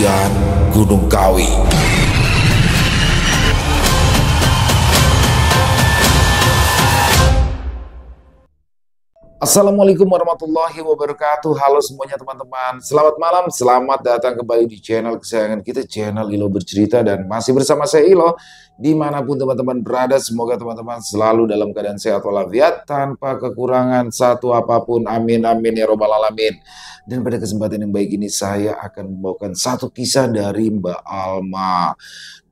Kejadian Gunung Kawi. Assalamualaikum warahmatullahi wabarakatuh. Halo semuanya teman-teman. Selamat malam, selamat datang kembali di channel kesayangan kita, channel Ilo Bercerita. Dan masih bersama saya Ilo. Dimanapun teman-teman berada, semoga teman-teman selalu dalam keadaan sehat walafiat, tanpa kekurangan satu apapun. Amin, amin ya robbal alamin. Dan pada kesempatan yang baik ini saya akan membawakan satu kisah dari Mbak Alma.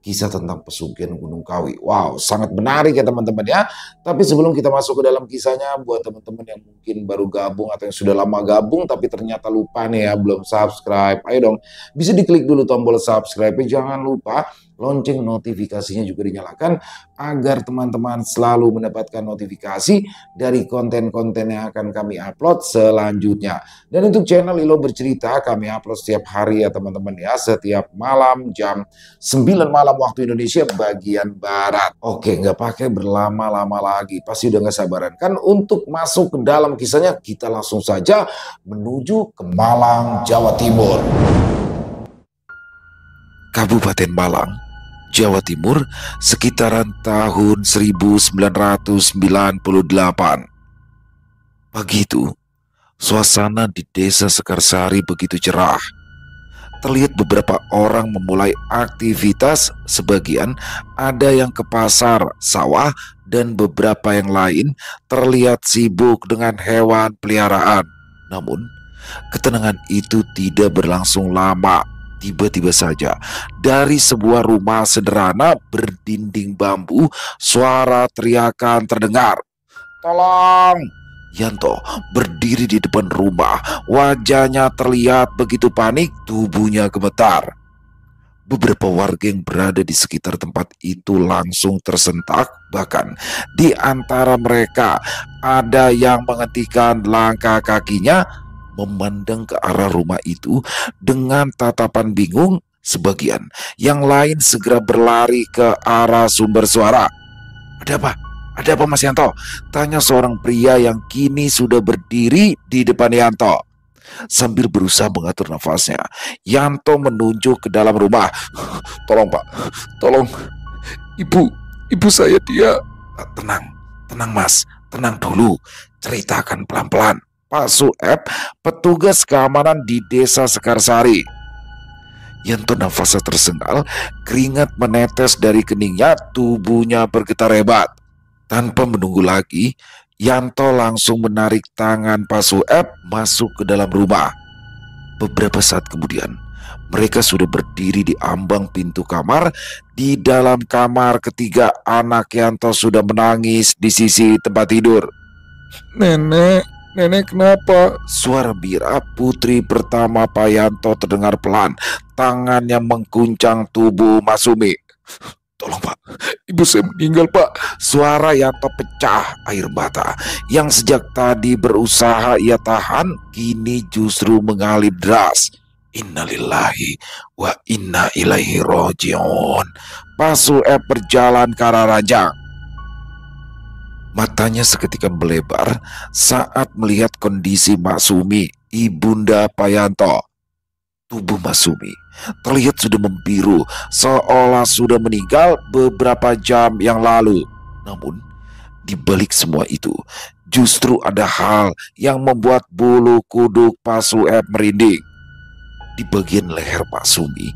Kisah tentang pesugihan Gunung Kawi. Wow, sangat menarik ya teman-teman ya. Tapi sebelum kita masuk ke dalam kisahnya, buat teman-teman yang mungkin baru gabung atau yang sudah lama gabung tapi ternyata lupa nih ya, belum subscribe, ayo dong, bisa diklik dulu tombol subscribe. Jangan lupa lonceng notifikasinya juga dinyalakan agar teman-teman selalu mendapatkan notifikasi dari konten-konten yang akan kami upload selanjutnya. Dan untuk channel Ilo Bercerita kami upload setiap hari ya teman-teman ya, setiap malam jam 9 malam waktu Indonesia bagian Barat. Oke, nggak pakai berlama-lama lagi, pasti udah nggak sabaran kan untuk masuk ke dalam kisahnya. Kita langsung saja menuju ke Malang, Jawa Timur. Kabupaten Malang, Jawa Timur, sekitaran tahun 1998. Pagi itu, suasana di desa Sekarsari begitu cerah. Terlihat beberapa orang memulai aktivitas, sebagian ada yang ke pasar, sawah, dan beberapa yang lain terlihat sibuk dengan hewan peliharaan. Namun, ketenangan itu tidak berlangsung lama. Tiba-tiba saja, dari sebuah rumah sederhana berdinding bambu, suara teriakan terdengar. "Tolong!" Yanto berdiri di depan rumah, wajahnya terlihat begitu panik, tubuhnya gemetar. Beberapa warga yang berada di sekitar tempat itu langsung tersentak, bahkan di antara mereka ada yang menghentikan langkah kakinya, memandang ke arah rumah itu dengan tatapan bingung. Sebagian yang lain segera berlari ke arah sumber suara. "Ada apa? Ada apa Mas Yanto?" tanya seorang pria yang kini sudah berdiri di depan Yanto. Sambil berusaha mengatur nafasnya, Yanto menunjuk ke dalam rumah. "Tolong Pak, tolong. Ibu saya dia..." Tenang Mas, tenang dulu. Ceritakan pelan-pelan." Pak Sueb, petugas keamanan di desa Sekarsari. Yanto nafasnya tersengal, keringat menetes dari keningnya, tubuhnya bergetar hebat. Tanpa menunggu lagi, Yanto langsung menarik tangan Pak Sueb masuk ke dalam rumah. Beberapa saat kemudian, mereka sudah berdiri di ambang pintu kamar. Di dalam kamar ketiga, anak Yanto sudah menangis di sisi tempat tidur. Nenek kenapa?" Suara Bira, putri pertama Pak Yanto, terdengar pelan. Tangannya mengguncang tubuh Masumi. "Tolong Pak, ibu saya meninggal Pak." Suara Yanto pecah air mata yang sejak tadi berusaha ia tahan, kini justru mengalir deras. Innalillahi wa inna ilaihi rojiun. Pak Sueb berjalan ke arah ranjang. Matanya seketika melebar saat melihat kondisi Masumi, ibunda Pak Yanto. Tubuh Masumi terlihat sudah membiru, seolah sudah meninggal beberapa jam yang lalu. Namun, di balik semua itu, justru ada hal yang membuat bulu kuduk Pak Sueb merinding. Di bagian leher Masumi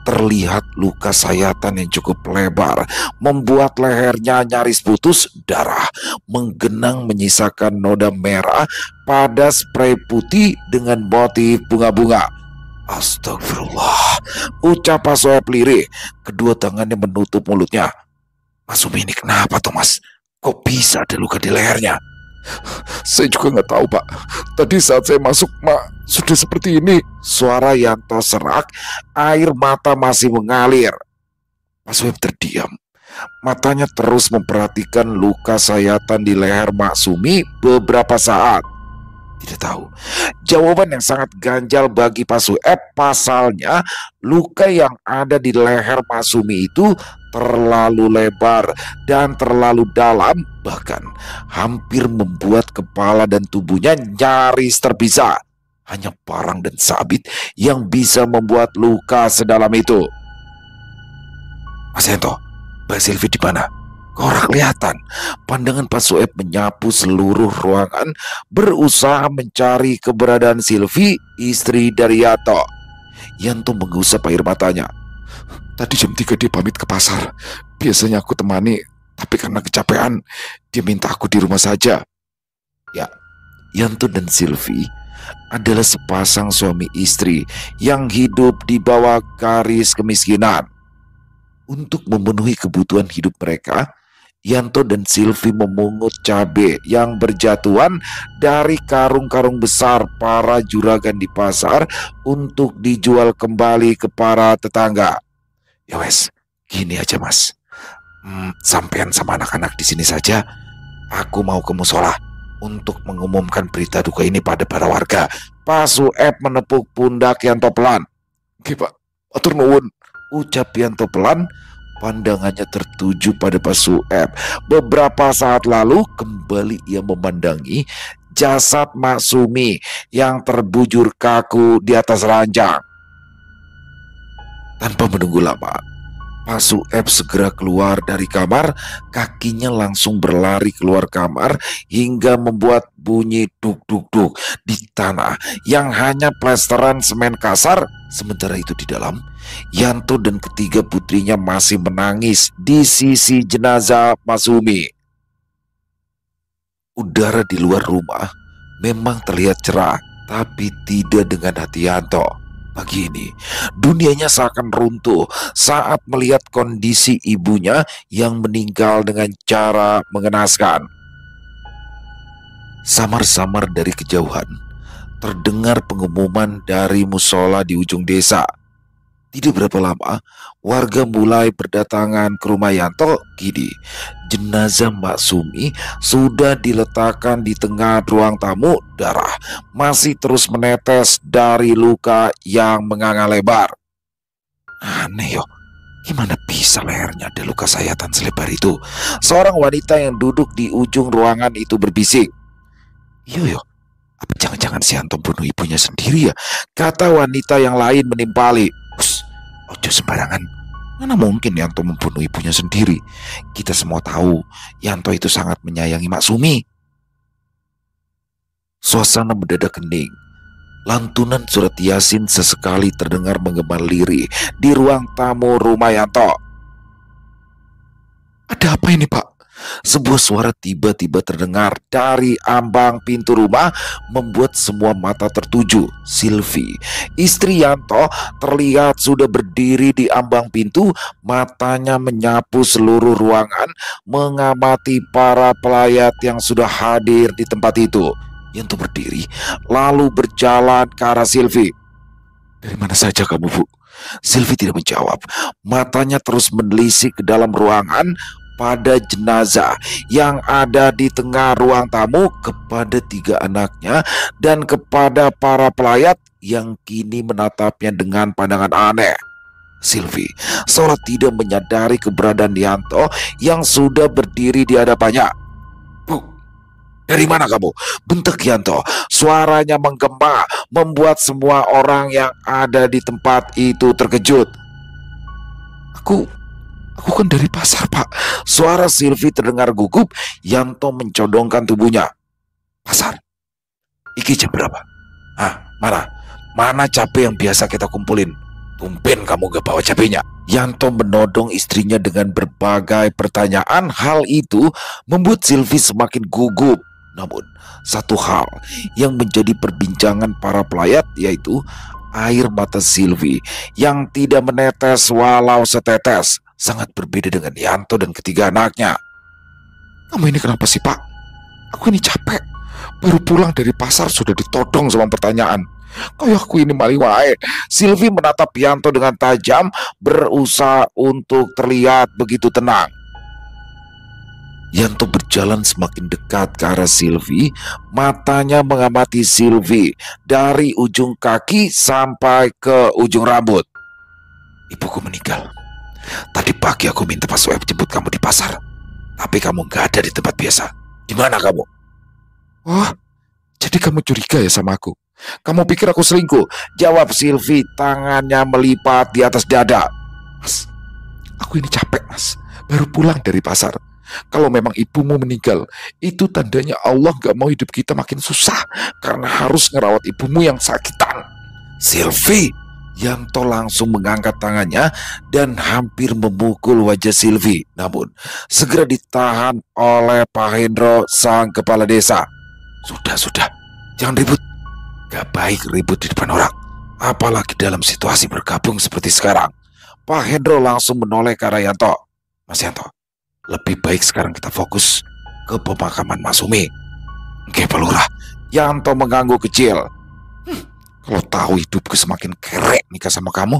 terlihat luka sayatan yang cukup lebar, membuat lehernya nyaris putus. Darah menggenang menyisakan noda merah pada spray putih dengan motif bunga-bunga. "Astagfirullah," ucap Pak Sueb lirih, kedua tangannya menutup mulutnya. "Masumi ini kenapa Thomas? Kok bisa ada luka di lehernya?" "Saya juga nggak tahu Pak. Tadi saat saya masuk sudah seperti ini." Suara Yanto serak, air mata masih mengalir. Pak Sueb terdiam. Matanya terus memperhatikan luka sayatan di leher Masumi beberapa saat. Tidak tahu. Jawaban yang sangat ganjal bagi Pak Sueb. Pasalnya, luka yang ada di leher Masumi itu terlalu lebar dan terlalu dalam, bahkan hampir membuat kepala dan tubuhnya nyaris terpisah. hanya parang dan sabit yang bisa membuat luka sedalam itu. Mas Yanto, Mbak Silvi di mana? Kok ora kelihatan? Pandangan Pak Sueb menyapu seluruh ruangan, berusaha mencari keberadaan Silvi, istri dari Yanto. Yanto mengusap air matanya. Tadi jam 3 dia pamit ke pasar. Biasanya aku temani, tapi karena kecapean, dia minta aku di rumah saja. Ya, Yanto dan Silvi adalah sepasang suami istri yang hidup di bawah garis kemiskinan. Untuk memenuhi kebutuhan hidup mereka, Yanto dan Silvi memungut cabai yang berjatuhan dari karung-karung besar para juragan di pasar untuk dijual kembali ke para tetangga. Ya wes, gini aja mas. Sampean sama anak-anak di sini saja. Aku mau ke musola untuk mengumumkan berita duka ini pada para warga. Pak Sueb menepuk pundak Yanto pelan. Oke Pak, atur nuwun, ucap Yanto pelan. Pandangannya tertuju pada Pak Sueb. Beberapa saat lalu kembali ia memandangi jasad Mak Sumi yang terbujur kaku di atas ranjang. Tanpa menunggu lama, Pak Sueb segera keluar dari kamar. Kakinya langsung berlari keluar kamar hingga membuat bunyi duk-duk-duk di tanah yang hanya plesteran semen kasar. Sementara itu di dalam, Yanto dan ketiga putrinya masih menangis di sisi jenazah Masumi. Udara di luar rumah memang terlihat cerah, tapi tidak dengan hati Yanto. Pagi ini, dunianya seakan runtuh saat melihat kondisi ibunya yang meninggal dengan cara mengenaskan. Samar-samar dari kejauhan, terdengar pengumuman dari musola di ujung desa. Tidak berapa lama, warga mulai berdatangan ke rumah Yanto. Kini, jenazah Mbak Sumi sudah diletakkan di tengah ruang tamu. Darah masih terus menetes dari luka yang menganga lebar. Aneh yo, gimana bisa lehernya ada luka sayatan selebar itu? Seorang wanita yang duduk di ujung ruangan itu berbisik. Yo, apa jangan-jangan si Yanto bunuh ibunya sendiri ya? Kata wanita yang lain menimpali. Ojo sembarangan. Mana mungkin Yanto membunuh ibunya sendiri? Kita semua tahu Yanto itu sangat menyayangi Mak Sumi. Suasana mendadak hening. Lantunan surat Yasin sesekali terdengar menggema lirih di ruang tamu rumah Yanto. Ada apa ini Pak? Sebuah suara tiba-tiba terdengar dari ambang pintu rumah, membuat semua mata tertuju. Silvi, istri Yanto, terlihat sudah berdiri di ambang pintu. Matanya menyapu seluruh ruangan, mengamati para pelayat yang sudah hadir di tempat itu. Yanto berdiri, lalu berjalan ke arah Silvi. Dari mana saja kamu, Bu? Silvi tidak menjawab. Matanya terus menelisik ke dalam ruangan. Pada jenazah yang ada di tengah ruang tamu, kepada tiga anaknya, dan kepada para pelayat yang kini menatapnya dengan pandangan aneh. Silvi seolah tidak menyadari keberadaan Yanto yang sudah berdiri di hadapannya. Bu, dari mana kamu? Bentak Yanto. Suaranya menggema, membuat semua orang yang ada di tempat itu terkejut. Aku kan dari pasar, Pak. Suara Silvi terdengar gugup. Yanto mencodongkan tubuhnya. Pasar? Iki jam berapa? Mana cabai yang biasa kita kumpulin? Tumben kamu gak bawa cabainya. Yanto menodong istrinya dengan berbagai pertanyaan. Hal itu membuat Silvi semakin gugup. Namun, satu hal yang menjadi perbincangan para pelayat, yaitu air mata Silvi yang tidak menetes walau setetes. Sangat berbeda dengan Yanto dan ketiga anaknya. Kamu ini kenapa sih, Pak? Aku ini capek. Baru pulang dari pasar sudah ditodong sama pertanyaan. Kayak aku ini mali wae. Silvi menatap Yanto dengan tajam, berusaha untuk terlihat begitu tenang. Yanto berjalan semakin dekat ke arah Silvi. Matanya mengamati Silvi dari ujung kaki sampai ke ujung rambut. Ibuku meninggal. Tadi pagi aku minta Pak Sueb jemput kamu di pasar, tapi kamu gak ada di tempat biasa. Di mana kamu? Oh, jadi kamu curiga ya sama aku? Kamu pikir aku selingkuh? Jawab Silvi, tangannya melipat di atas dada. Mas, aku ini capek mas, baru pulang dari pasar. Kalau memang ibumu meninggal, itu tandanya Allah gak mau hidup kita makin susah karena harus ngerawat ibumu yang sakitan. Silvi, Yanto langsung mengangkat tangannya dan hampir memukul wajah Silvi. Namun, segera ditahan oleh Pak Hendro, sang kepala desa. Sudah, jangan ribut. Gak baik ribut di depan orang, apalagi dalam situasi bergabung seperti sekarang. Pak Hendro langsung menoleh ke arah Yanto. Mas Yanto, lebih baik sekarang kita fokus ke pemakaman Mas Sumi. Oke, Pak Lurah. Yanto mengangguk kecil. Kalau tahu hidupku semakin kerek nikah sama kamu,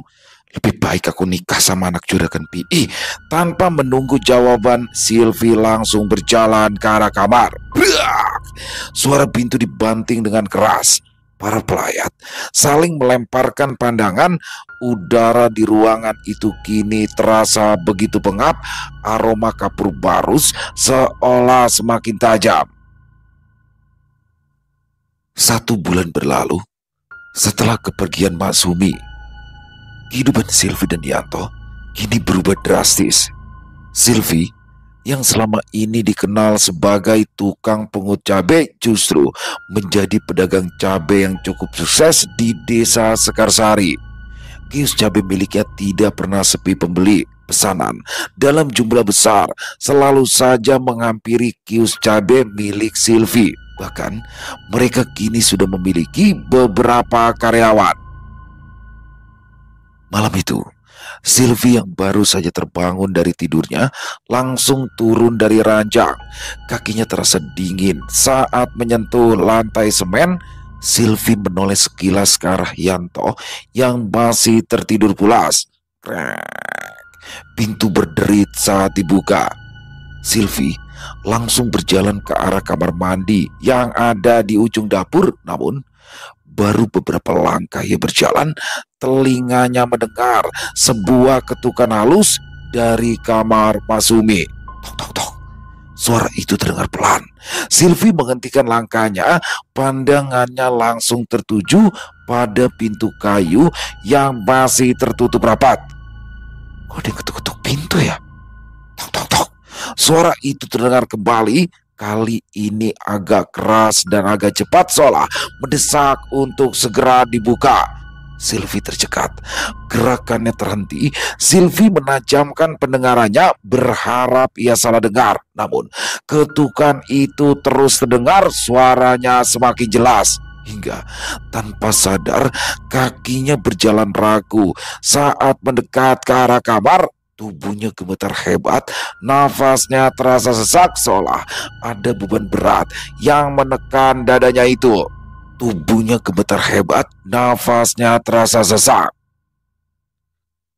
lebih baik aku nikah sama anak juragan PI. Tanpa menunggu jawaban, Silvi langsung berjalan ke arah kamar. Brak! Suara pintu dibanting dengan keras. Para pelayat saling melemparkan pandangan. Udara di ruangan itu kini terasa begitu pengap. Aroma kapur barus seolah semakin tajam. 1 bulan berlalu setelah kepergian Mak Sumi. Kehidupan Silvi dan Yanto kini berubah drastis. Silvi yang selama ini dikenal sebagai tukang pungut cabai justru menjadi pedagang cabai yang cukup sukses di desa Sekarsari. Kios cabai miliknya tidak pernah sepi pembeli. Pesanan dalam jumlah besar selalu saja menghampiri kios cabai milik Silvi. Bahkan mereka kini sudah memiliki beberapa karyawan. Malam itu, Silvi yang baru saja terbangun dari tidurnya langsung turun dari ranjang. Kakinya terasa dingin saat menyentuh lantai semen. Silvi menoleh sekilas ke arah Yanto yang masih tertidur pulas. Krek. Pintu berderit saat dibuka. Silvi langsung berjalan ke arah kamar mandi yang ada di ujung dapur. Namun baru beberapa langkah ia berjalan, telinganya mendengar sebuah ketukan halus dari kamar Mas Sumi. Tok tok tok. Suara itu terdengar pelan. Silvi menghentikan langkahnya, pandangannya langsung tertuju pada pintu kayu yang masih tertutup rapat. Kok ada yang ketuk-ketuk pintu ya? Tok tok tok. Suara itu terdengar kembali, kali ini agak keras dan agak cepat seolah mendesak untuk segera dibuka. Silvi tercekat, gerakannya terhenti. Silvi menajamkan pendengarannya berharap ia salah dengar. Namun ketukan itu terus terdengar, suaranya semakin jelas. Hingga tanpa sadar kakinya berjalan ragu saat mendekat ke arah kamar. Tubuhnya gemetar hebat, nafasnya terasa sesak seolah ada beban berat yang menekan dadanya itu. Tubuhnya gemetar hebat, nafasnya terasa sesak.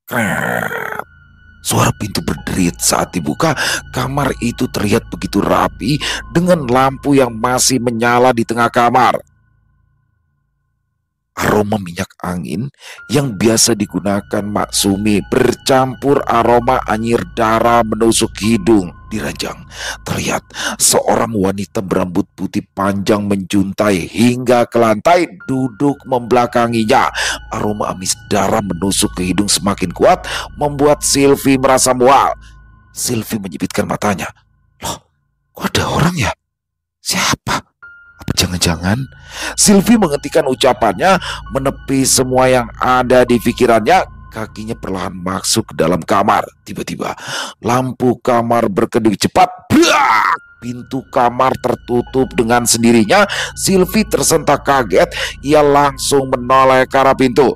Krek. Suara pintu berderit saat dibuka. Kamar itu terlihat begitu rapi dengan lampu yang masih menyala di tengah kamar. Aroma minyak angin yang biasa digunakan Mak Sumi bercampur aroma anyir darah menusuk hidung. Di ranjang terlihat seorang wanita berambut putih panjang menjuntai hingga ke lantai duduk membelakanginya. Aroma amis darah menusuk ke hidung semakin kuat membuat Silvi merasa mual. Silvi menyipitkan matanya. Loh, kok ada orang ya? Siapa? Apa jangan-jangan Silvi menghentikan ucapannya, menepi semua yang ada di pikirannya. Kakinya perlahan masuk ke dalam kamar. Tiba-tiba lampu kamar berkedip cepat. Brak! Pintu kamar tertutup dengan sendirinya. Silvi tersentak kaget. Ia langsung menoleh ke arah pintu.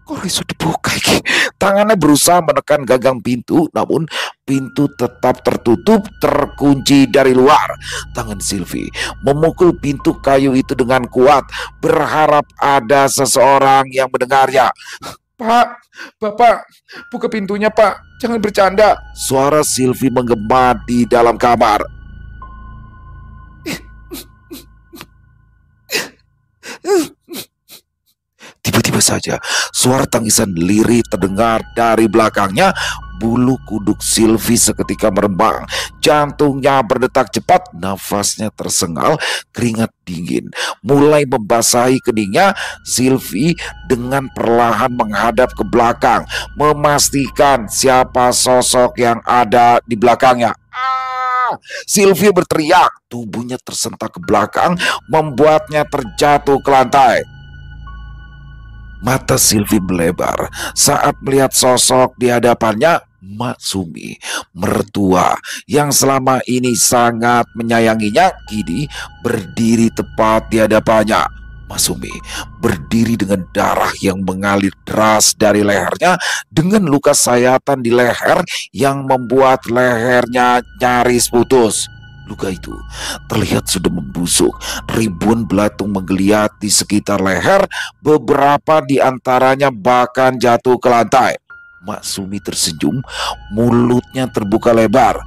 Kok bisa dibuka ini? Tangannya berusaha menekan gagang pintu, namun pintu tetap tertutup, terkunci dari luar. Tangan Silvi memukul pintu kayu itu dengan kuat, berharap ada seseorang yang mendengarnya. Pak, Bapak, buka pintunya Pak, jangan bercanda. Suara Silvi menggema di dalam kamar. Tiba-tiba saja suara tangisan lirih terdengar dari belakangnya. Bulu kuduk Sylvie seketika merembang, jantungnya berdetak cepat, nafasnya tersengal, keringat dingin mulai membasahi keningnya. Sylvie dengan perlahan menghadap ke belakang, memastikan siapa sosok yang ada di belakangnya. Sylvie berteriak, tubuhnya tersentak ke belakang, membuatnya terjatuh ke lantai. Mata Sylvie melebar saat melihat sosok di hadapannya, Matsumi, mertua yang selama ini sangat menyayanginya, kini berdiri tepat di hadapannya. Matsumi berdiri dengan darah yang mengalir deras dari lehernya, dengan luka sayatan di leher yang membuat lehernya nyaris putus. Luka itu terlihat sudah membusuk, ribuan belatung menggeliat di sekitar leher, beberapa di antaranya bahkan jatuh ke lantai. Matsumi tersenyum, mulutnya terbuka lebar.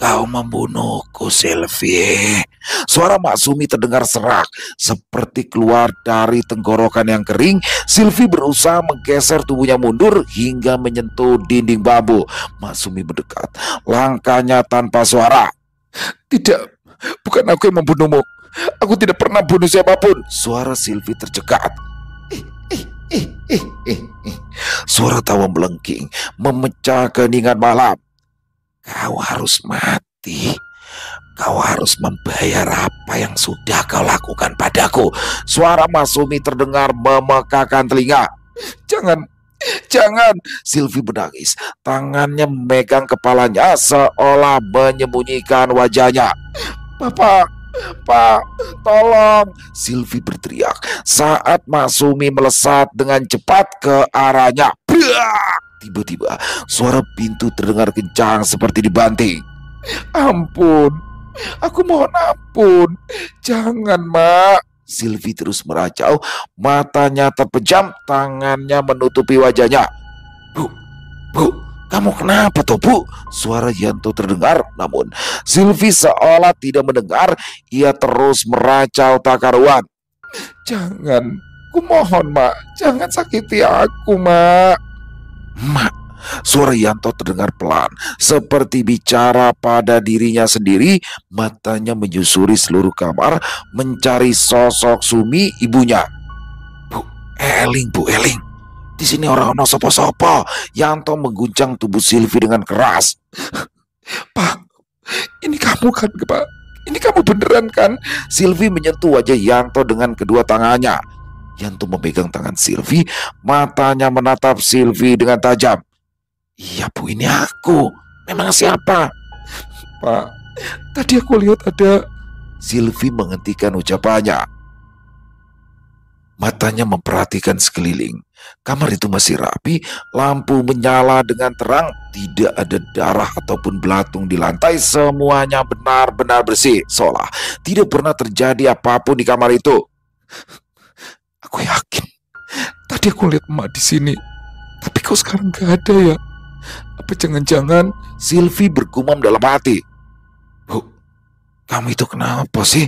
Kau membunuhku, Sylvie. Suara Matsumi terdengar serak, seperti keluar dari tenggorokan yang kering. Sylvie berusaha menggeser tubuhnya mundur hingga menyentuh dinding bambu. Matsumi mendekat, langkahnya tanpa suara. Tidak, bukan aku yang membunuhmu. Aku tidak pernah bunuh siapapun. Suara Sylvie tercekat. Suara tawa melengking memecah keheningan malam. Kau harus mati. Kau harus membayar apa yang sudah kau lakukan padaku. Suara Matsumi terdengar memekakan telinga. Jangan, Sylvie menangis. Tangannya memegang kepalanya seolah menyembunyikan wajahnya. Pak, tolong, Sylvie berteriak saat Matsumi melesat dengan cepat ke arahnya. Tiba-tiba suara pintu terdengar kencang seperti dibanting. Ampun, aku mohon ampun. Jangan, Mak. Sylvie terus meracau, matanya terpejam, tangannya menutupi wajahnya. Bu, kamu kenapa toh, Bu? Suara Yanto terdengar, namun Sylvie seolah tidak mendengar. Ia terus meracau tak karuan. Jangan, ku mohon, Mak. Jangan sakiti aku, Mak. Mak, suara Yanto terdengar pelan, seperti bicara pada dirinya sendiri. Matanya menyusuri seluruh kamar, mencari sosok Sumi, ibunya. Bu Eling. Di sini orang ono sopo-sopo. Yanto mengguncang tubuh Sylvie dengan keras. Pak, ini kamu kan, Pak? Ini kamu beneran kan? Sylvie menyentuh wajah Yanto dengan kedua tangannya. Yanto memegang tangan Sylvie, matanya menatap Sylvie dengan tajam. Iya, Bu, ini aku. Memang siapa? Pak, tadi aku lihat ada... Sylvie menghentikan ucapannya. Matanya memperhatikan sekeliling. Kamar itu masih rapi, lampu menyala dengan terang, tidak ada darah ataupun belatung di lantai, semuanya benar-benar bersih, seolah tidak pernah terjadi apapun di kamar itu. Aku yakin tadi aku lihat Emak di sini, tapi kok sekarang gak ada ya? Apa jangan-jangan... Sylvie bergumam dalam hati. Bu, kamu itu kenapa sih?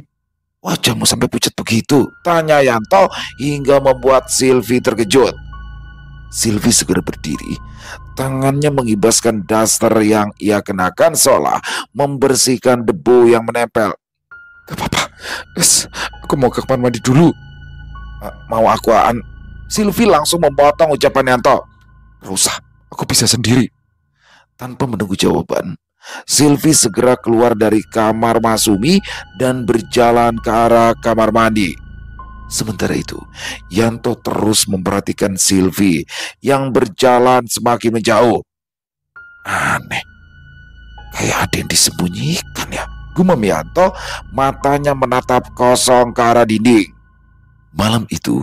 Wajahmu sampai pucat begitu, tanya Yanto hingga membuat Sylvie terkejut. Sylvie segera berdiri, tangannya mengibaskan daster yang ia kenakan seolah membersihkan debu yang menempel. Gak apa-apa, aku mau ke kamar mandi dulu. Mau akuan? Sylvie langsung memotong ucapan Yanto. Rusak, aku bisa sendiri. Tanpa menunggu jawaban, Sylvie segera keluar dari kamar Matsumi dan berjalan ke arah kamar mandi. Sementara itu, Yanto terus memperhatikan Sylvie yang berjalan semakin menjauh. Aneh, kayak ada yang disembunyikan ya, gumam Yanto, matanya menatap kosong ke arah dinding. Malam itu,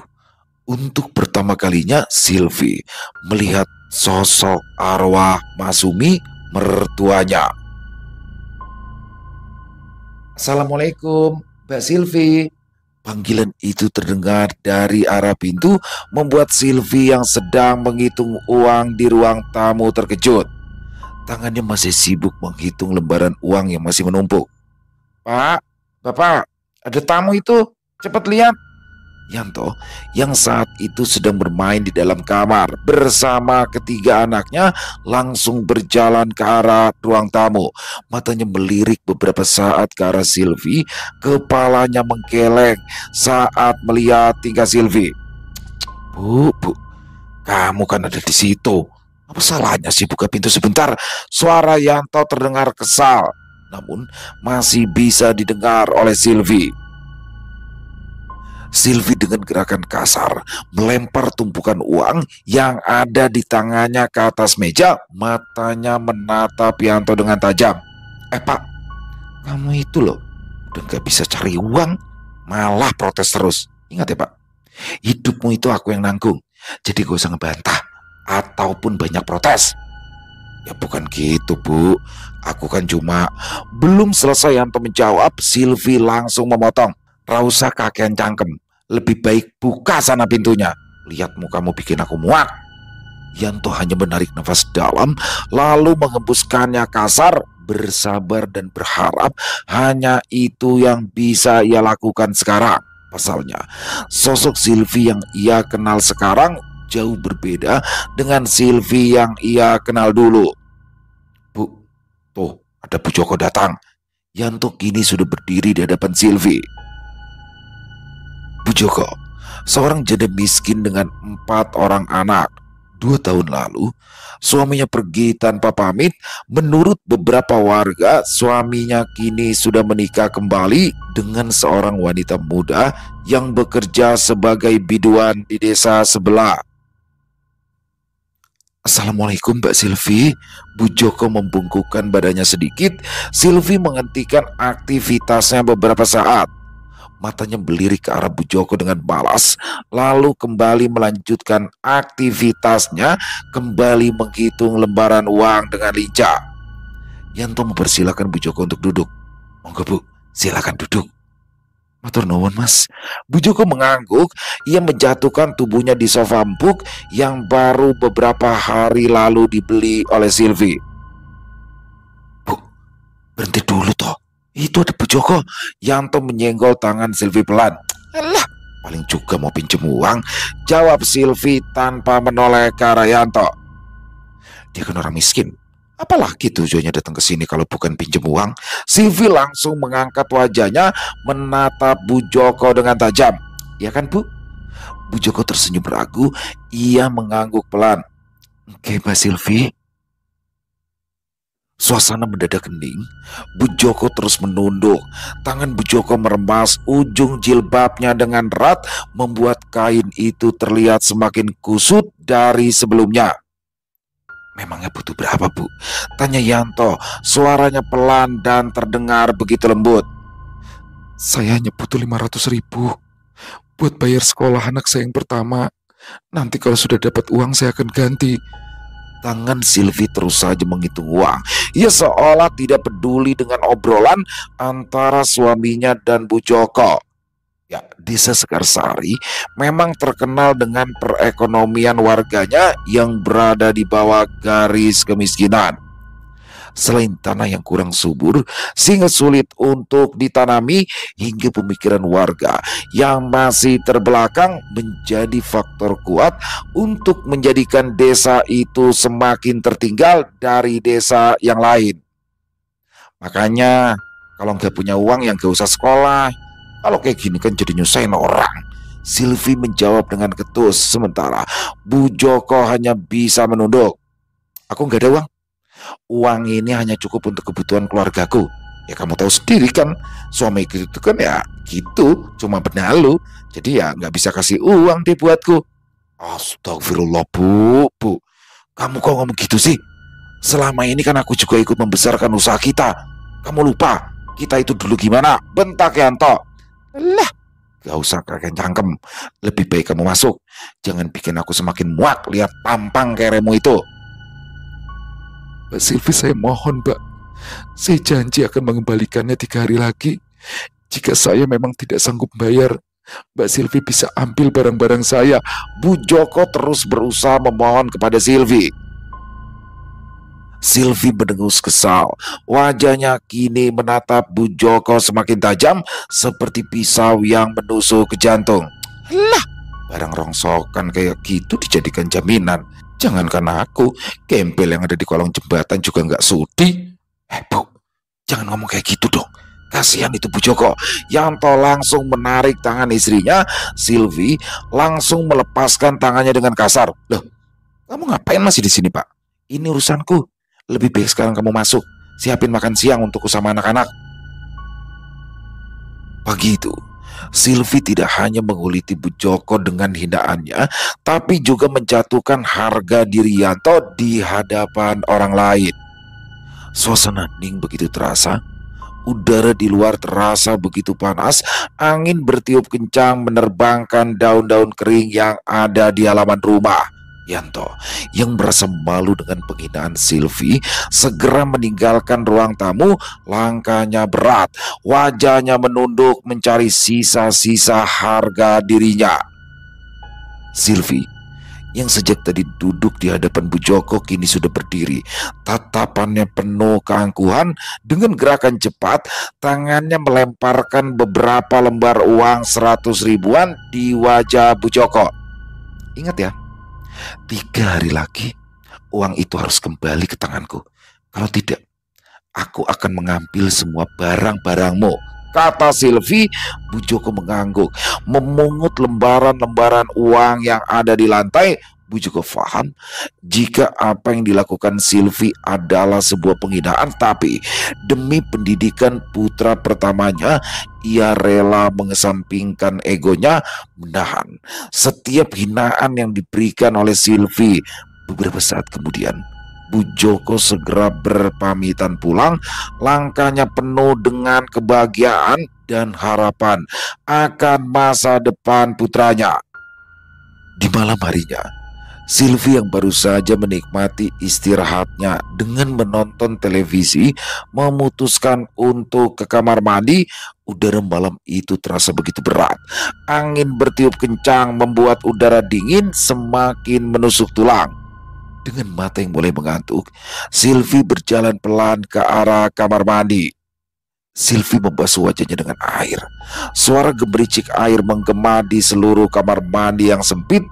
untuk pertama kalinya Sylvie melihat sosok arwah Matsumi, mertuanya. Assalamualaikum, Mbak Sylvie. Panggilan itu terdengar dari arah pintu, membuat Sylvie yang sedang menghitung uang di ruang tamu terkejut. Tangannya masih sibuk menghitung lembaran uang yang masih menumpuk. Pak, Bapak, ada tamu itu, cepat lihat. Yanto yang saat itu sedang bermain di dalam kamar bersama ketiga anaknya langsung berjalan ke arah ruang tamu. Matanya melirik beberapa saat ke arah Sylvie, kepalanya menggeleng saat melihat tingkah Sylvie. Bu, kamu kan ada di situ. Apa salahnya sih buka pintu sebentar? Suara Yanto terdengar kesal, namun masih bisa didengar oleh Sylvie. Sylvie dengan gerakan kasar melempar tumpukan uang yang ada di tangannya ke atas meja. Matanya menatap Yanto dengan tajam. Pak, kamu itu loh udah gak bisa cari uang, malah protes terus. Ingat ya Pak, hidupmu itu aku yang nanggung. Jadi gak usah ngebantah ataupun banyak protes. Ya bukan gitu Bu, aku kan cuma... Belum selesai Yanto menjawab, Sylvie langsung memotong. Rausa kakean cangkem, lebih baik buka sana pintunya. Lihat mukamu bikin aku muak. Yanto hanya menarik nafas dalam, lalu mengembuskannya kasar, bersabar dan berharap hanya itu yang bisa ia lakukan sekarang. Pasalnya, sosok Sylvie yang ia kenal sekarang jauh berbeda dengan Sylvie yang ia kenal dulu. Bu, tuh ada Bu Joko datang. Yanto kini sudah berdiri di hadapan Sylvie. Bu Joko, seorang janda miskin dengan 4 orang anak. 2 tahun lalu, suaminya pergi tanpa pamit. Menurut beberapa warga, suaminya kini sudah menikah kembali dengan seorang wanita muda yang bekerja sebagai biduan di desa sebelah. Assalamualaikum Mbak Sylvie. Bu Joko membungkukkan badannya sedikit. Sylvie menghentikan aktivitasnya beberapa saat. Matanya melirik ke arah Bu Joko dengan balas, lalu kembali melanjutkan aktivitasnya, kembali menghitung lembaran uang dengan lincah. Yanto mempersilahkan Bu Joko untuk duduk. Monggo Bu, silakan duduk. Matur nuwun Mas. Bu Joko mengangguk. Ia menjatuhkan tubuhnya di sofa empuk yang baru beberapa hari lalu dibeli oleh Sylvie. Bu, berhenti dulu toh. Itu ada Bu Joko. Yanto menyenggol tangan Sylvie pelan. Alah, paling juga mau pinjem uang, jawab Sylvie tanpa menoleh ke arah Yanto. Dia kan orang miskin, apalagi tujuannya datang ke sini kalau bukan pinjem uang? Sylvie langsung mengangkat wajahnya menatap Bu Joko dengan tajam. Ya kan Bu? Bu Joko tersenyum ragu. Ia mengangguk pelan. Oke Mbak Sylvie. Suasana mendadak hening. Bu Joko terus menunduk. Tangan Bu Joko merembas ujung jilbabnya dengan erat, membuat kain itu terlihat semakin kusut dari sebelumnya. Memangnya butuh berapa Bu? Tanya Yanto. Suaranya pelan dan terdengar begitu lembut. Saya hanya butuh 500.000 buat bayar sekolah anak saya yang pertama. Nanti kalau sudah dapat uang saya akan ganti. Tangan Sylvie terus saja menghitung uang. Ia seolah tidak peduli dengan obrolan antara suaminya dan Bu Joko. Ya, desa Sekarsari memang terkenal dengan perekonomian warganya yang berada di bawah garis kemiskinan. Selain tanah yang kurang subur sehingga sulit untuk ditanami, hingga pemikiran warga yang masih terbelakang menjadi faktor kuat untuk menjadikan desa itu semakin tertinggal dari desa yang lain. Makanya kalau nggak punya uang yang gak usah sekolah. Kalau kayak gini kan jadi nyusahin orang. Sylvie menjawab dengan ketus, sementara Bu Joko hanya bisa menunduk. Aku nggak ada uang. Uang ini hanya cukup untuk kebutuhan keluargaku. Ya kamu tahu sendiri kan, suami itu kan ya gitu, cuma benalu. Jadi ya nggak bisa kasih uang deh buatku. Astagfirullah Bu. Kamu kok ngomong gitu sih? Selama ini kan aku juga ikut membesarkan usaha kita. Kamu lupa kita itu dulu gimana? Bentak Yanto. Lah, gak usah kakek cangkem. Lebih baik kamu masuk. Jangan bikin aku semakin muak lihat tampang keremu itu. Mbak Sylvie, saya mohon Mbak, saya janji akan mengembalikannya 3 hari lagi. Jika saya memang tidak sanggup bayar, Mbak Sylvie bisa ambil barang-barang saya. Bu Joko terus berusaha memohon kepada Sylvie. Sylvie mendengus kesal. Wajahnya kini menatap Bu Joko semakin tajam seperti pisau yang menusuk ke jantung. Lah, barang rongsokan kayak gitu dijadikan jaminan. Jangankan aku, gembel yang ada di kolong jembatan juga nggak sudi. Bu, jangan ngomong kayak gitu dong. Kasihan itu Bu Joko. Yanto langsung menarik tangan istrinya. Silvi langsung melepaskan tangannya dengan kasar. Loh, kamu ngapain masih di sini, Pak? Ini urusanku. Lebih baik sekarang kamu masuk. Siapin makan siang untukku sama anak-anak. Pagi itu, Silvi tidak hanya menguliti Bu Joko dengan hinaannya, tapi juga menjatuhkan harga diri Yanto di hadapan orang lain. Suasana hening begitu terasa. Udara di luar terasa begitu panas. Angin bertiup kencang menerbangkan daun-daun kering yang ada di halaman rumah. Yanto, yang merasa malu dengan penghinaan Silvi, segera meninggalkan ruang tamu. Langkahnya berat, wajahnya menunduk mencari sisa-sisa harga dirinya. Silvi, yang sejak tadi duduk di hadapan Bu Joko, kini sudah berdiri. Tatapannya penuh keangkuhan. Dengan gerakan cepat, tangannya melemparkan beberapa lembar uang 100 ribuan di wajah Bu Joko. Ingat ya, 3 hari lagi uang itu harus kembali ke tanganku. Kalau tidak, aku akan mengambil semua barang-barangmu, kata Silvi. Bu Joko mengangguk, memungut lembaran-lembaran uang yang ada di lantai. Bu Joko paham jika apa yang dilakukan Silvi adalah sebuah penghinaan, tapi demi pendidikan putra pertamanya, ia rela mengesampingkan egonya, menahan setiap hinaan yang diberikan oleh Silvi. Beberapa saat kemudian, Bu Joko segera berpamitan pulang. Langkahnya penuh dengan kebahagiaan dan harapan akan masa depan putranya. Di malam harinya, Silvi yang baru saja menikmati istirahatnya dengan menonton televisi memutuskan untuk ke kamar mandi. Udara malam itu terasa begitu berat. Angin bertiup kencang membuat udara dingin semakin menusuk tulang. Dengan mata yang mulai mengantuk, Silvi berjalan pelan ke arah kamar mandi. Silvi membasuh wajahnya dengan air. Suara gemericik air menggema di seluruh kamar mandi yang sempit.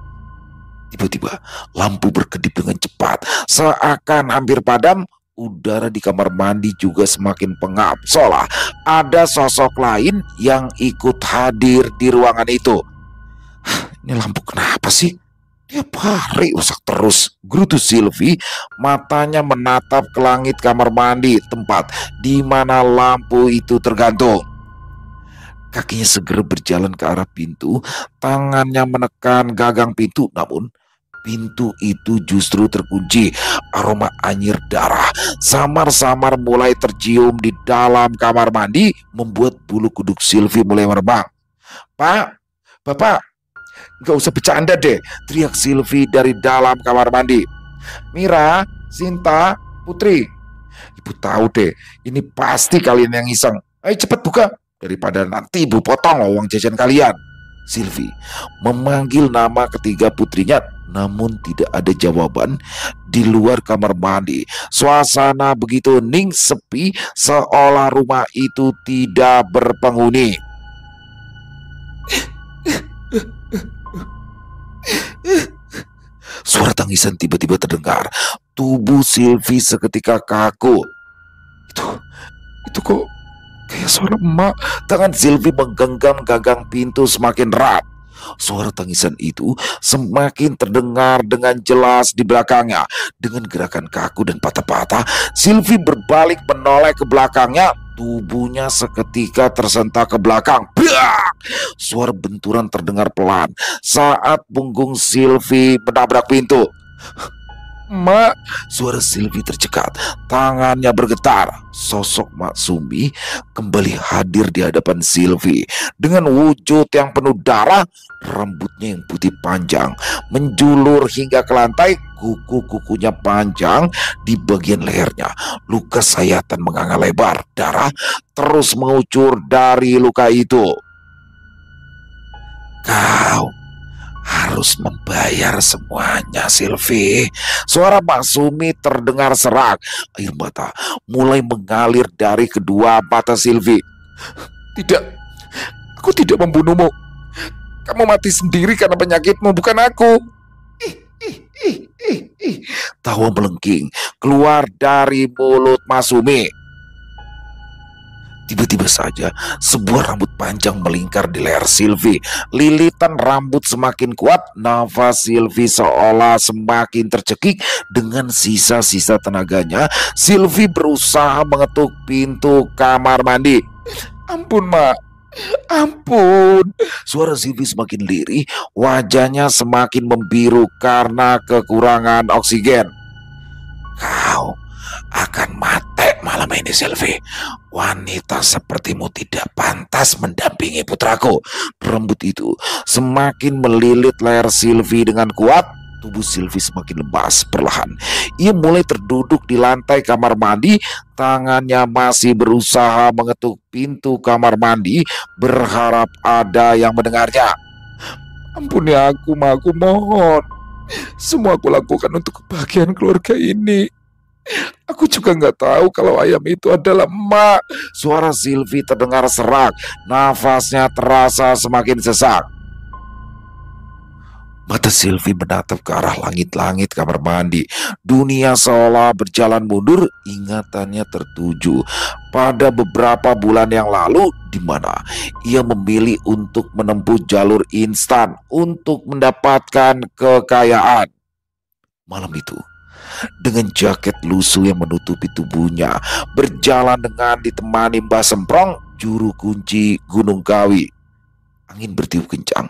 Tiba-tiba lampu berkedip dengan cepat, seakan hampir padam. Udara di kamar mandi juga semakin pengap, seolah ada sosok lain yang ikut hadir di ruangan itu. Ini lampu kenapa sih? Tiap hari rusak terus, gerutu Silvi. Matanya menatap ke langit kamar mandi, tempat di mana lampu itu tergantung. Kakinya segera berjalan ke arah pintu, tangannya menekan gagang pintu, namun pintu itu justru terkunci. Aroma anyir darah samar-samar mulai tercium di dalam kamar mandi, membuat bulu kuduk Silvi mulai merebang. Pak, Bapak, nggak usah bercanda deh, teriak Silvi dari dalam kamar mandi. Mira, Sinta, Putri, ibu tahu deh, ini pasti kalian yang iseng. Ayo cepat buka, daripada nanti ibu potong uang jajan kalian. Silvi memanggil nama ketiga putrinya, namun tidak ada jawaban. Di luar kamar mandi, suasana begitu hening, sepi, seolah rumah itu tidak berpenghuni. Suara tangisan tiba-tiba terdengar. Tubuh Silvi seketika kaku. Itu kok kayak suara emak. Tangan Silvi menggenggam gagang pintu semakin erat. Suara tangisan itu semakin terdengar dengan jelas di belakangnya. Dengan gerakan kaku dan patah-patah, Silvi berbalik menoleh ke belakangnya. Tubuhnya seketika tersentak ke belakang. Biak! Suara benturan terdengar pelan saat punggung Silvi menabrak pintu. Mak, suara Silvi tercekat, tangannya bergetar. Sosok Mak Sumi kembali hadir di hadapan Silvi dengan wujud yang penuh darah. Rambutnya yang putih panjang menjulur hingga ke lantai, kuku-kukunya panjang di bagian lehernya. Luka sayatan menganga lebar, darah terus mengucur dari luka itu. Kau harus membayar semuanya, Silvi. Suara Mak Sumi terdengar serak. Air mata mulai mengalir dari kedua mata Silvi. Tidak, aku tidak membunuhmu. Kamu mati sendiri karena penyakitmu, bukan aku. Ih, ih, ih, ih, ih. Tawa melengking keluar dari mulut Masumi. Tiba-tiba saja sebuah rambut panjang melingkar di leher Sylvie. Lilitan rambut semakin kuat, nafas Sylvie seolah semakin tercekik. Dengan sisa-sisa tenaganya, Sylvie berusaha mengetuk pintu kamar mandi. Ampun, Mak. Ampun. Suara Sylvie semakin lirih, wajahnya semakin membiru karena kekurangan oksigen. Kau akan mati malam ini, Sylvie. Wanita sepertimu tidak pantas mendampingi putraku. Rambut itu semakin melilit leher Sylvie dengan kuat. Tubuh Sylvie semakin lemas perlahan. Ia mulai terduduk di lantai kamar mandi. Tangannya masih berusaha mengetuk pintu kamar mandi, berharap ada yang mendengarnya. Ampuni aku, Ma, aku mohon. Semua aku lakukan untuk kebahagiaan keluarga ini. Aku juga nggak tahu kalau ayam itu adalah Emak. Suara Sylvie terdengar serak. Nafasnya terasa semakin sesak. Mata Sylvie menatap ke arah langit-langit kamar mandi. Dunia seolah berjalan mundur. Ingatannya tertuju pada beberapa bulan yang lalu, di mana ia memilih untuk menempuh jalur instan untuk mendapatkan kekayaan. Malam itu, dengan jaket lusuh yang menutupi tubuhnya, berjalan dengan ditemani Mbah Semprong, juru kunci Gunung Kawi. Angin bertiup kencang,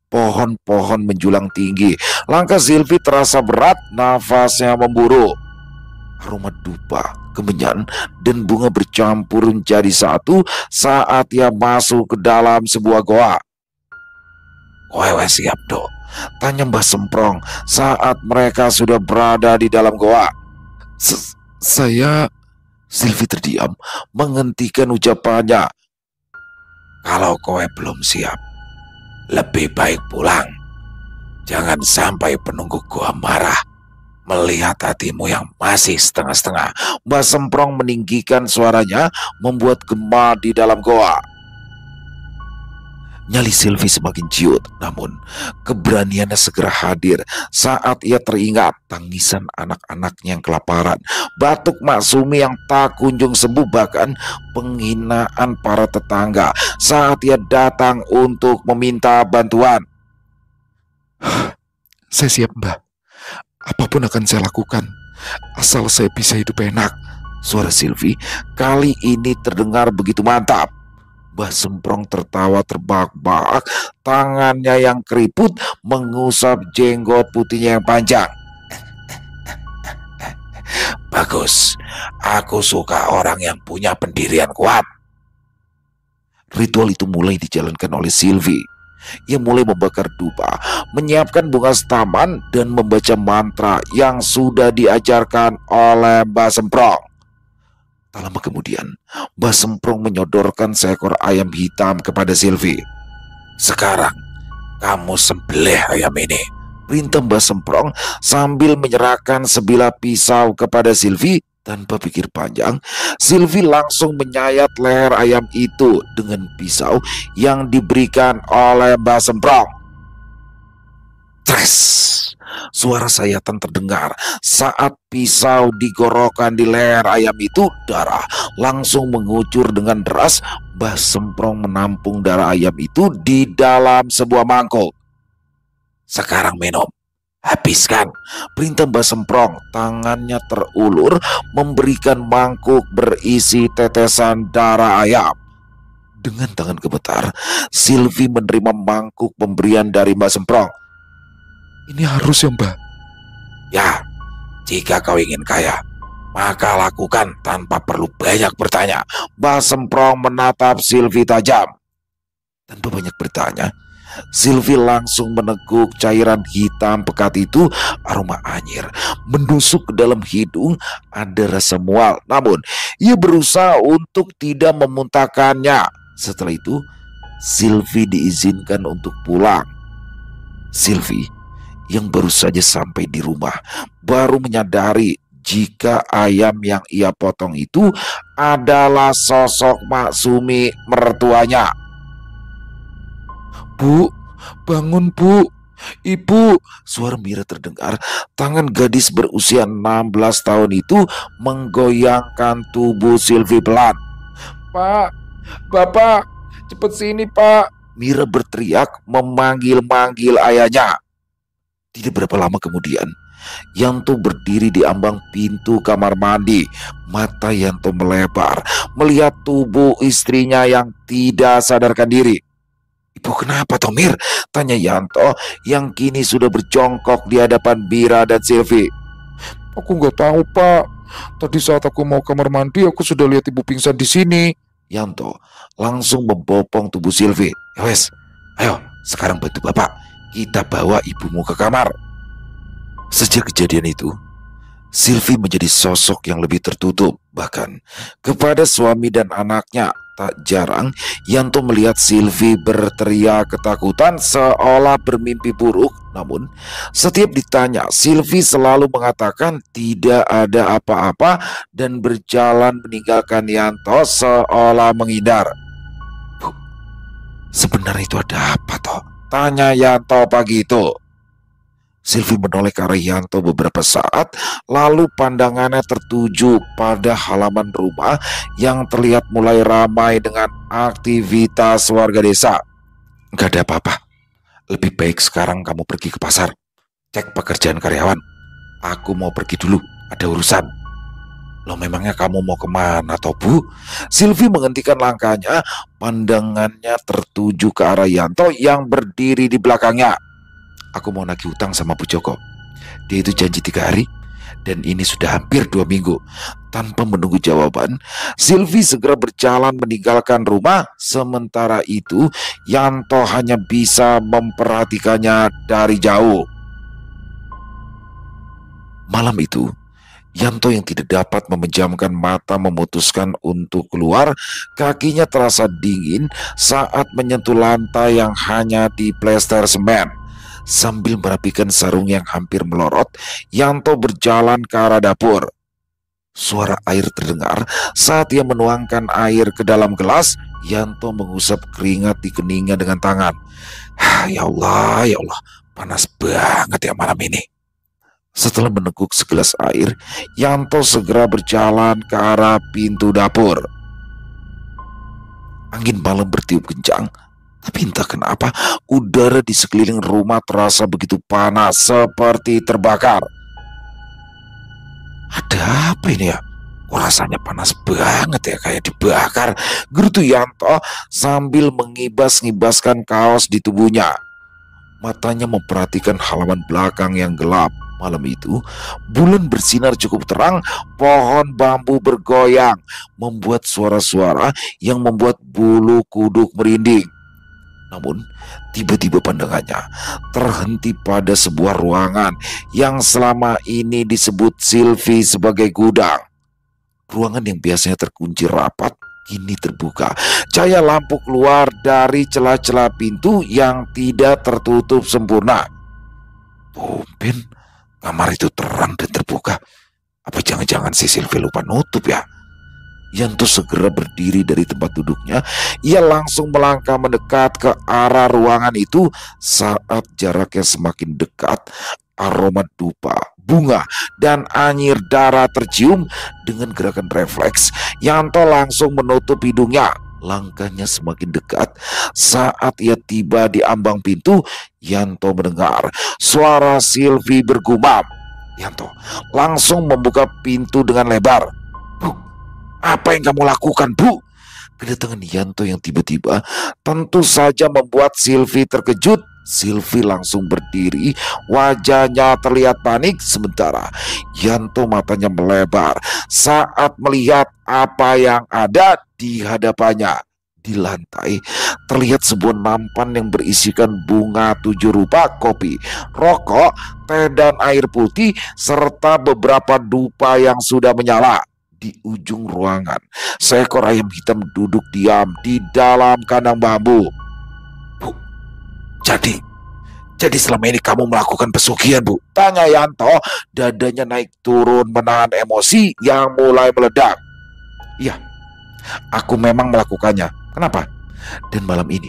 pohon-pohon menjulang tinggi. Langkah Sylvie terasa berat, nafasnya memburu. Aroma dupa, kemenyan, dan bunga bercampur menjadi satu saat ia masuk ke dalam sebuah goa. Kowe siap, Dok? Tanya Mbah Semprong saat mereka sudah berada di dalam goa. Saya... Sylvie terdiam, menghentikan ucapannya. Kalau kowe belum siap, lebih baik pulang. Jangan sampai penunggu goa marah melihat hatimu yang masih setengah-setengah. Mbah Semprong meninggikan suaranya, membuat gema di dalam goa. Nyali Sylvie semakin ciut, namun keberaniannya segera hadir saat ia teringat tangisan anak-anaknya yang kelaparan, batuk Maksumi yang tak kunjung sembuh, bahkan penghinaan para tetangga saat ia datang untuk meminta bantuan. Saya siap, Mbah. Apapun akan saya lakukan, asal saya bisa hidup enak. Suara Sylvie kali ini terdengar begitu mantap. Mbah Semprong tertawa terbahak-bahak, tangannya yang keriput mengusap jenggot putihnya yang panjang. Bagus, aku suka orang yang punya pendirian kuat. Ritual itu mulai dijalankan oleh Sylvie. Ia mulai membakar dupa, menyiapkan bunga setaman, dan membaca mantra yang sudah diajarkan oleh Mbah Semprong. Tak lama kemudian, Mbah Semprong menyodorkan seekor ayam hitam kepada Sylvie. Sekarang, kamu sembelih ayam ini, perintah Mbah Semprong sambil menyerahkan sebilah pisau kepada Sylvie. Tanpa pikir panjang, Sylvie langsung menyayat leher ayam itu dengan pisau yang diberikan oleh Mbah Semprong. Tres! Suara sayatan terdengar saat pisau digorokkan di leher ayam itu. Darah langsung mengucur dengan deras. Mbah Semprong menampung darah ayam itu di dalam sebuah mangkuk. Sekarang minum, habiskan, perintah Mbah Semprong. Tangannya terulur memberikan mangkuk berisi tetesan darah ayam. Dengan tangan gemetar, Sylvie menerima mangkuk pemberian dari Mbah Semprong. Ini harus ya, Mbah? Ya, jika kau ingin kaya, maka lakukan tanpa perlu banyak bertanya. Mbah Semprong menatap Sylvie tajam. Tanpa banyak bertanya, Sylvie langsung meneguk cairan hitam pekat itu. Aroma anyir menusuk ke dalam hidung. Ada rasa mual, namun ia berusaha untuk tidak memuntahkannya. Setelah itu, Sylvie diizinkan untuk pulang. Sylvie yang baru saja sampai di rumah baru menyadari jika ayam yang ia potong itu adalah sosok Maksumi mertuanya. Bu, Bangun Bu, Ibu. Suara Mira terdengar. Tangan gadis berusia 16 tahun itu menggoyangkan tubuh Silvi pelan. Pak, Bapak, cepet sini Pak. Mira berteriak memanggil-manggil ayahnya. Tidak berapa lama kemudian, Yanto berdiri di ambang pintu kamar mandi. Mata Yanto melebar melihat tubuh istrinya yang tidak sadarkan diri. Ibu kenapa Tomir? Tanya Yanto yang kini sudah berjongkok di hadapan Mira dan Silvi. Aku nggak tahu Pak. Tadi saat aku mau kamar mandi aku sudah lihat ibu pingsan di sini. Yanto langsung membopong tubuh Silvi. Wes, ayo sekarang bantu bapak. Kita bawa ibumu ke kamar. Sejak kejadian itu, Silvi menjadi sosok yang lebih tertutup. Bahkan kepada suami dan anaknya, tak jarang Yanto melihat Silvi berteriak ketakutan seolah bermimpi buruk. Namun setiap ditanya, Silvi selalu mengatakan tidak ada apa-apa dan berjalan meninggalkan Yanto seolah menghindar. Bu, sebenarnya itu ada apa toh? Tanya Yanto pagi itu. Silvi menoleh ke arah Yanto beberapa saat, lalu pandangannya tertuju pada halaman rumah yang terlihat mulai ramai dengan aktivitas warga desa. Gak ada apa-apa. Lebih baik sekarang kamu pergi ke pasar. Cek pekerjaan karyawan. Aku mau pergi dulu, ada urusan. Loh memangnya kamu mau kemana toh Bu? Silvi menghentikan langkahnya, pandangannya tertuju ke arah Yanto yang berdiri di belakangnya. Aku mau nagih utang sama Bu Joko. Dia itu janji 3 hari dan ini sudah hampir 2 minggu. Tanpa menunggu jawaban, Silvi segera berjalan meninggalkan rumah. Sementara itu, Yanto hanya bisa memperhatikannya dari jauh. Malam itu, Yanto yang tidak dapat memejamkan mata memutuskan untuk keluar. Kakinya terasa dingin saat menyentuh lantai yang hanya diplester semen. Sambil merapikan sarung yang hampir melorot, Yanto berjalan ke arah dapur. Suara air terdengar saat ia menuangkan air ke dalam gelas. Yanto mengusap keringat di keningnya dengan tangan. Ya Allah, panas banget ya malam ini. Setelah meneguk segelas air, Yanto segera berjalan ke arah pintu dapur. Angin malam bertiup kencang. Tapi entah kenapa udara di sekeliling rumah terasa begitu panas seperti terbakar. Ada apa ini ya? Kok rasanya panas banget ya, kayak dibakar, gerutu Yanto sambil mengibas-ngibaskan kaos di tubuhnya. Matanya memperhatikan halaman belakang yang gelap. Malam itu, bulan bersinar cukup terang, pohon bambu bergoyang, membuat suara-suara yang membuat bulu kuduk merinding. Namun, tiba-tiba pandangannya terhenti pada sebuah ruangan yang selama ini disebut Silvi sebagai gudang. Ruangan yang biasanya terkunci rapat, kini terbuka. Cahaya lampu keluar dari celah-celah pintu yang tidak tertutup sempurna. Tumben, kamar itu terang dan terbuka. Apa jangan-jangan si Silvi lupa nutup ya? Yanto segera berdiri dari tempat duduknya. Ia langsung melangkah mendekat ke arah ruangan itu. Saat jaraknya semakin dekat, aroma dupa, bunga, dan anyir darah tercium. Dengan gerakan refleks, Yanto langsung menutup hidungnya. Langkahnya semakin dekat. Saat ia tiba di ambang pintu, Yanto mendengar suara Silvi bergumam. Yanto langsung membuka pintu dengan lebar. Apa yang kamu lakukan, Bu? Kedatangan Yanto yang tiba-tiba tentu saja membuat Silvi terkejut. Silvi langsung berdiri, wajahnya terlihat panik. Sementara Yanto matanya melebar saat melihat apa yang ada di hadapannya. Di lantai terlihat sebuah nampan yang berisikan bunga 7 rupa, kopi, rokok, teh dan air putih, serta beberapa dupa yang sudah menyala. Di ujung ruangan, seekor ayam hitam duduk diam di dalam kandang bambu. Bu, jadi selama ini kamu melakukan pesugihan, Bu? Tanya Yanto, dadanya naik turun menahan emosi yang mulai meledak. Iya, aku memang melakukannya. Kenapa? Dan malam ini,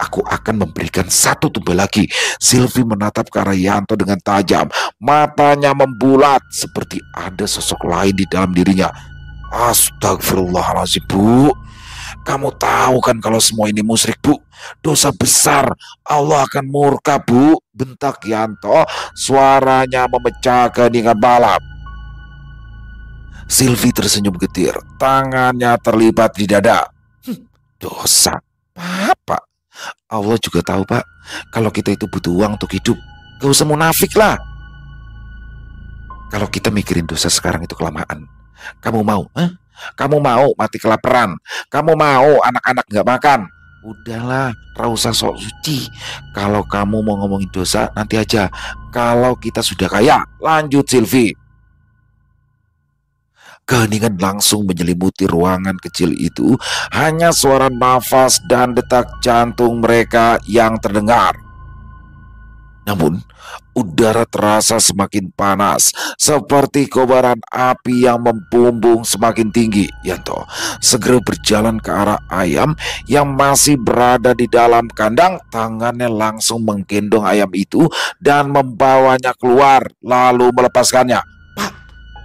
Aku akan memberikan satu tumbal lagi. Sylvie menatap ke arah Yanto dengan tajam. Matanya membulat seperti ada sosok lain di dalam dirinya. Astagfirullahaladzim, Bu. Kamu tahu kan kalau semua ini musyrik, Bu? Dosa besar. Allah akan murka, Bu. Bentak Yanto. Suaranya memecah keheningan malam. Sylvie tersenyum getir. Tangannya terlibat di dada. Dosa? Apa? Allah juga tahu, Pak, kalau kita itu butuh uang untuk hidup. Gak usah munafik lah. Kalau kita mikirin dosa sekarang itu kelamaan. Kamu mau? Kamu mau mati kelaparan? Kamu mau anak-anak gak makan? Udahlah, gak usah sok suci. Kalau kamu mau ngomongin dosa, nanti aja. Kalau kita sudah kaya, lanjut Sylvie. Keheningan langsung menyelimuti ruangan kecil itu. Hanya suara nafas dan detak jantung mereka yang terdengar. Namun, udara terasa semakin panas, seperti kobaran api yang membumbung semakin tinggi. Yanto segera berjalan ke arah ayam yang masih berada di dalam kandang. Tangannya langsung menggendong ayam itu dan membawanya keluar, lalu melepaskannya. Pak,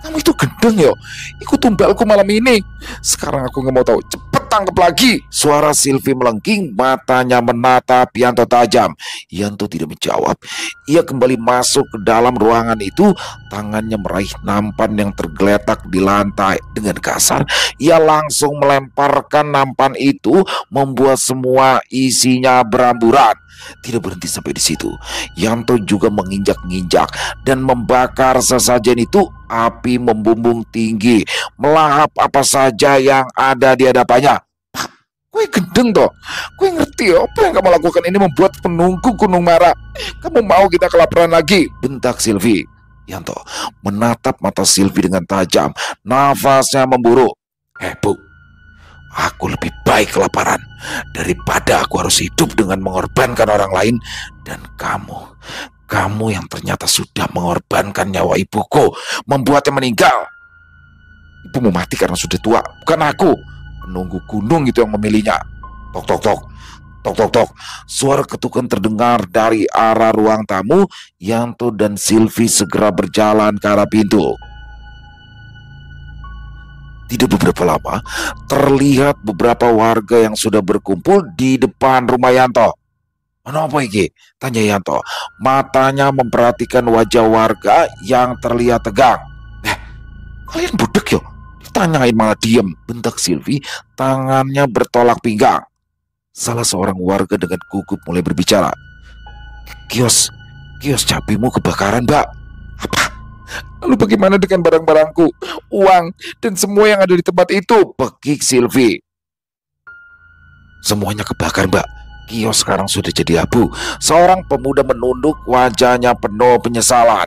kamu itu gendeng yo, ikut tumbalku malam ini. Sekarang aku nggak mau tahu, cepet tangkap lagi. Suara Sylvie melengking, matanya menatap Yanto tajam. Yanto tidak menjawab. Ia kembali masuk ke dalam ruangan itu. Tangannya meraih nampan yang tergeletak di lantai. Dengan kasar, ia langsung melemparkan nampan itu, membuat semua isinya beramburan. Tidak berhenti sampai di situ. Yanto juga menginjak-injak dan membakar sesajen itu. Api membumbung tinggi, melahap apa saja yang ada di hadapannya. Pak, kue gendeng toh. Kue ngerti ya, apa yang kamu lakukan ini membuat penunggu gunung marah. Kamu mau kita kelaparan lagi? Bentak Sylvie. Yanto menatap mata Sylvie dengan tajam. Nafasnya memburu. Bu, aku lebih baik kelaparan daripada aku harus hidup dengan mengorbankan orang lain. Dan kamu yang ternyata sudah mengorbankan nyawa ibuku, membuatnya meninggal. Ibumu mati karena sudah tua, bukan aku. Penunggu gunung itu yang memilihnya. Tok tok tok, tok tok tok. Suara ketukan terdengar dari arah ruang tamu. Yanto dan Sylvie segera berjalan ke arah pintu. Tidak beberapa lama, terlihat beberapa warga yang sudah berkumpul di depan rumah Yanto. Kenapa iki? Tanya Yanto. Matanya memperhatikan wajah warga yang terlihat tegang. Kalian budek yo? Ditanyain malah diem. Bentak Sylvie, tangannya bertolak pinggang. Salah seorang warga dengan gugup mulai berbicara. Kios cabemu kebakaran, Mbak. Apa? Lalu bagaimana dengan barang-barangku, uang, dan semua yang ada di tempat itu? Bekik Sylvie. Semuanya kebakar, Mbak. Kios sekarang sudah jadi abu. Seorang pemuda menunduk, wajahnya penuh penyesalan.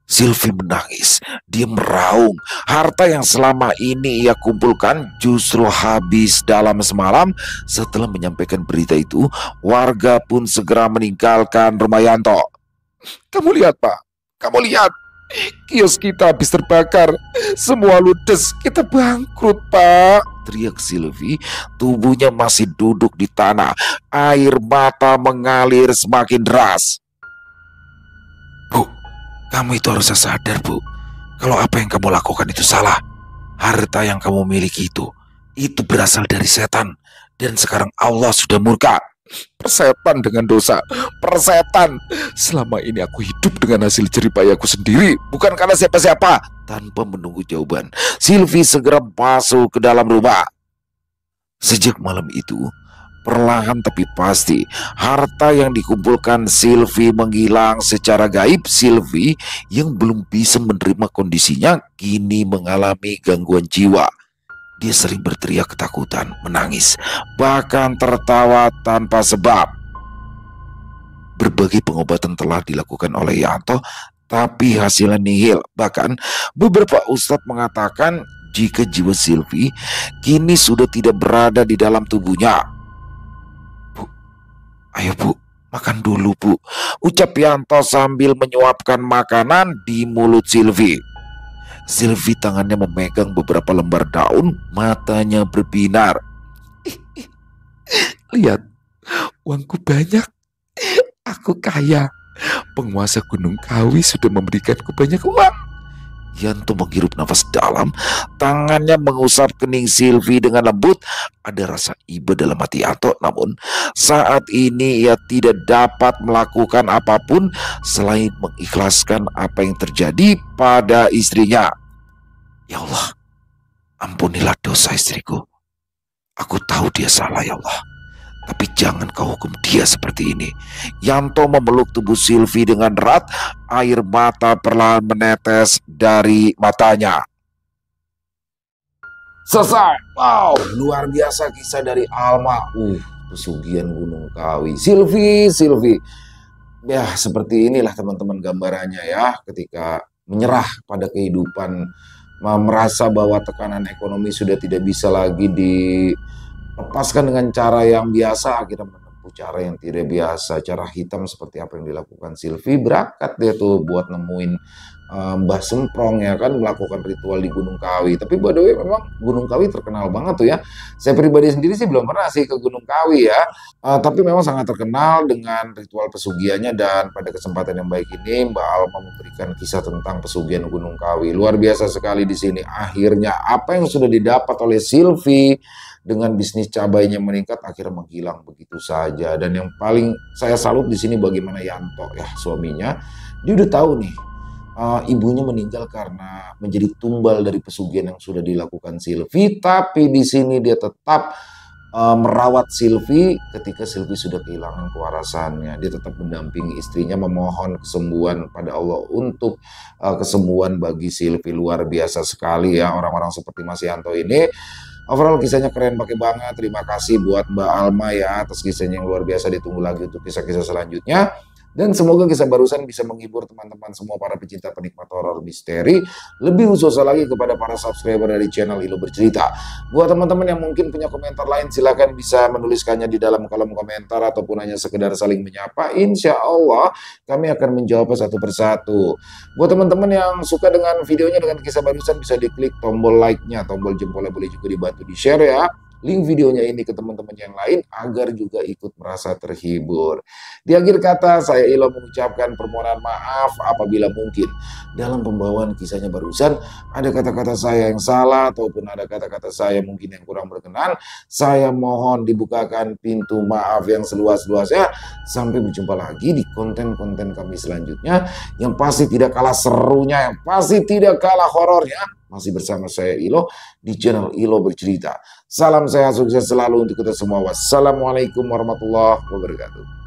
Sylvie menangis. Dia meraung. Harta yang selama ini ia kumpulkan justru habis dalam semalam. Setelah menyampaikan berita itu, warga pun segera meninggalkan rumah Yanto. Kamu lihat, Pak. Kamu lihat. Kios kita habis terbakar. Semua ludes. Kita bangkrut, Pak. Teriak Sylvie. Tubuhnya masih duduk di tanah. Air mata mengalir semakin deras. Bu, kamu itu harusnya sadar, Bu. Kalau apa yang kamu lakukan itu salah. Harta yang kamu miliki itu berasal dari setan. Dan sekarang Allah sudah murka. Persetan dengan dosa. Persetan. Selama ini aku hidup dengan hasil jeripayaku sendiri, bukan karena siapa-siapa. Tanpa menunggu jawaban, Sylvie segera masuk ke dalam rumah. Sejak malam itu, perlahan tapi pasti, harta yang dikumpulkan Sylvie menghilang secara gaib. Sylvie yang belum bisa menerima kondisinya kini mengalami gangguan jiwa. Dia sering berteriak ketakutan, menangis, bahkan tertawa tanpa sebab. Berbagai pengobatan telah dilakukan oleh Yanto, tapi hasilnya nihil. Bahkan beberapa ustadz mengatakan jika jiwa Sylvie kini sudah tidak berada di dalam tubuhnya. Bu, ayo Bu, makan dulu Bu, ucap Yanto sambil menyuapkan makanan di mulut Sylvie. Sylvie tangannya memegang beberapa lembar daun, matanya berbinar. Lihat, uangku banyak, aku kaya. Penguasa Gunung Kawi sudah memberikanku banyak uang. Yanto menghirup nafas dalam, tangannya mengusap kening Silvi dengan lembut. Ada rasa iba dalam hati Yanto, namun saat ini ia tidak dapat melakukan apapun selain mengikhlaskan apa yang terjadi pada istrinya. Ya Allah, ampunilah dosa istriku. Aku tahu dia salah ya Allah. Tapi jangan kau hukum dia seperti ini. Yanto memeluk tubuh Silvi dengan erat. Air mata perlahan menetes dari matanya. Selesai. Wow, luar biasa kisah dari Alma. Pesugihan Gunung Kawi. Silvi. Ya, seperti inilah teman-teman gambarannya ya. Ketika menyerah pada kehidupan, merasa bahwa tekanan ekonomi sudah tidak bisa lagi lepaskan dengan cara yang biasa, akhirnya menempuh cara yang tidak biasa, cara hitam seperti apa yang dilakukan Silvi. Berangkat dia tuh buat nemuin Mbah Semprong ya kan, melakukan ritual di Gunung Kawi. Tapi by the way memang Gunung Kawi terkenal banget tuh ya. Saya pribadi sendiri sih belum pernah sih ke Gunung Kawi ya. Tapi memang sangat terkenal dengan ritual pesugihannya, dan pada kesempatan yang baik ini Mbak Alma memberikan kisah tentang pesugihan Gunung Kawi. Luar biasa sekali di sini. Akhirnya apa yang sudah didapat oleh Silvi dengan bisnis cabainya meningkat akhirnya menghilang begitu saja. Dan yang paling saya salut di sini bagaimana Yanto ya, suaminya, dia udah tahu nih ibunya meninggal karena menjadi tumbal dari pesugihan yang sudah dilakukan Silvi, tapi di sini dia tetap merawat Silvi ketika Silvi sudah kehilangan kewarasannya. Dia tetap mendampingi istrinya, memohon kesembuhan pada Allah untuk kesembuhan bagi Silvi. Luar biasa sekali ya orang-orang seperti Mas Yanto ini. Overall kisahnya keren banget. Terima kasih buat Mbak Alma ya atas kisahnya yang luar biasa. Ditunggu lagi untuk kisah-kisah selanjutnya. Dan semoga kisah barusan bisa menghibur teman-teman semua para pecinta penikmat horor misteri. Lebih khususnya lagi kepada para subscriber dari channel Ilo Bercerita. Buat teman-teman yang mungkin punya komentar lain, silahkan bisa menuliskannya di dalam kolom komentar ataupun hanya sekedar saling menyapa. Insya Allah kami akan menjawab satu persatu. Buat teman-teman yang suka dengan videonya, dengan kisah barusan, bisa diklik tombol like-nya, tombol jempolnya boleh juga dibantu di-share ya. Link videonya ini ke teman-teman yang lain agar juga ikut merasa terhibur. Di akhir kata, saya Ilo mengucapkan permohonan maaf apabila mungkin dalam pembawaan kisahnya barusan ada kata-kata saya yang salah ataupun ada kata-kata saya mungkin yang kurang berkenan. Saya mohon dibukakan pintu maaf yang seluas-luasnya. Sampai berjumpa lagi di konten-konten kami selanjutnya yang pasti tidak kalah serunya, yang pasti tidak kalah horornya. Masih bersama saya Ilo di channel Ilo Bercerita. Salam sehat, sukses selalu untuk kita semua. Wassalamualaikum warahmatullahi wabarakatuh.